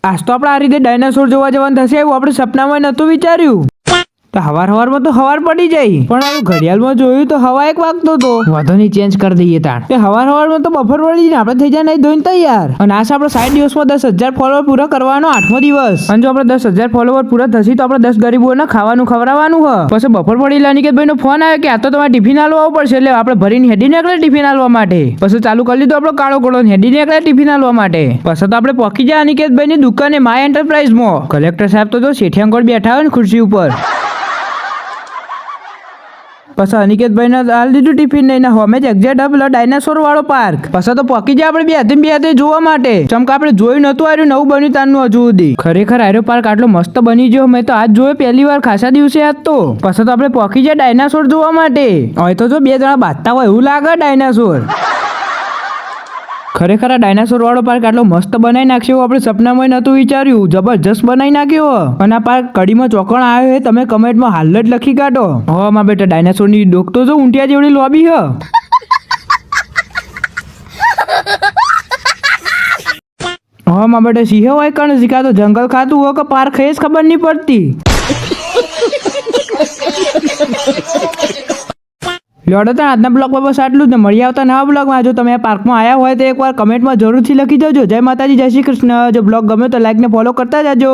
આજ તો આપણે આ રીતે ડાયનાસોર જોવા જવાનું થશે એવું આપણે સપનામાં નહોતું વિચાર્યું. તો હવાર તો હવાર પડી જાય, પણ હવે ઘડિયાળમાં જોયું તો હવા 1 વાગતો હતો. વાંધો નહીં, ચેન્જ કરી દઈએ તાણ. તે હવારમાં તો બપોર પડી ને આપણે થઈ જાય નહીં ધોઈને તૈયાર. અને આ આપણે 60 દિવસમાં 10,000 ફોલોવર પૂરા કરવાનો 8મો દિવસ. અને જો આપણે 10,000 ફોલોવર પૂરા થશે તો આપણે 10 ગરીબોને ખાવાનું ખવડાવવાનું હ. પછી બપોર પડી અનિકેતભાઈ નો ફોન આવ્યો કે આ તો તમારે ટિફિન આલવા આવવું પડશે, એટલે આપણે ભરીને હેડી નીકળે ટિફિન આલવા માટે. પછી ચાલુ કરી લીધો આપણો કાળો ઘોડો હેડી નીકળે ટિફિન આલવા માટે. પછી તો આપણે પહોંચી જાય અનિકેતભાઈ ની દુકાને માય એન્ટરપ્રાઇઝમાં. કલેક્ટર સાહેબ તો શેઠિયાંગોળ બેઠા હોય ને ખુરશી ઉપર. પછી અનિકેતભાઈ ને હાલ દીધું ટિફિન લઈને હોમે જ એક્ઝેક્ટ પેલો ડાયનાસોર વાળો પાર્ક. પછી તો પહોંચી જાય આપણે બે હાથે જોવા માટે. ચમકા આપણે જોયું નતું આવ્યું, નવું બન્યું તારનું હજુ સુધી. ખરેખર આયરો પાર્ક આટલો મસ્ત બની ગયો, મેં તો આજ જોયો પહેલી વાર ખાસા દિવસે આજ તો. પછી તો આપણે પહોંચી જાય ડાયનાસોર જોવા માટે. હવે તો જો 2 જણા બાંધતા હોય એવું લાગે ડાયનાસોર. ખરેખર આ ડાયનાસોર વાળો પાર્ક આટલો મસ્ત બનાવી નાખ્યો આપણે સપનામાં નહોતું વિચાર્યું. જબરજસ્ત બનાવી નાખ્યો. અને આ પાર્ક કડીમાં ચોકણ આવ્યો છે, તમે કમેન્ટમાં હાલ જ લખી કાઢો. હો માં બેટા, ડાયનાસોરની ડોક તો જો ઊંટિયા જેવડી લોબી હ. હા માં બેટા, સિંહ હોય કણ શીખા તો જંગલ ખાતું હોય કે પાર્ક ખાઈ જ ખબર નહીં પડતી. લોડો તો આજના બ્લોગમાં બસ આટલું જ ને. મળી આવતા નવા બ્લોગમાં. જો તમે આ પાર્કમાં આવ્યા હોય તો એકવાર કમેન્ટમાં જરૂરથી લખી દેજો. જય માતાજી, જય શ્રી કૃષ્ણ. જો બ્લોગ ગમે તો લાઈક ને ફોલો કરતા જજો.